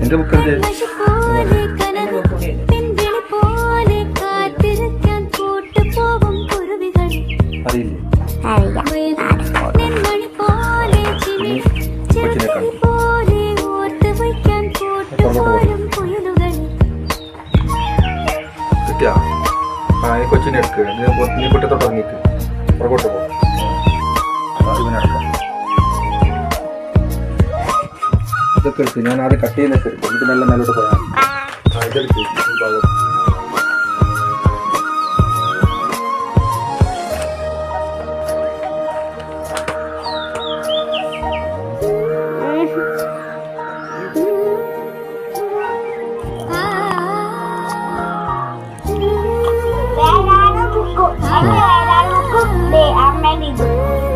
എന്റെ ബുക്കല്ലേ കിട്ടിയാ കൊച്ചിനെ എടുക്കുക നീ കുട്ടത്തോട്ട് ഇറങ്ങിയിട്ട് പുറകോട്ട് പോകും ഇതൊക്കെ എടുത്ത് ഞാൻ ആദ്യം കട്ട് ചെയ്യുന്നൊക്കെ എടുക്കും എന്നിട്ട് നല്ല മേലോട്ട് പോയാൽ ഇതെടുത്ത് ഈ ഭാഗം I'm ready.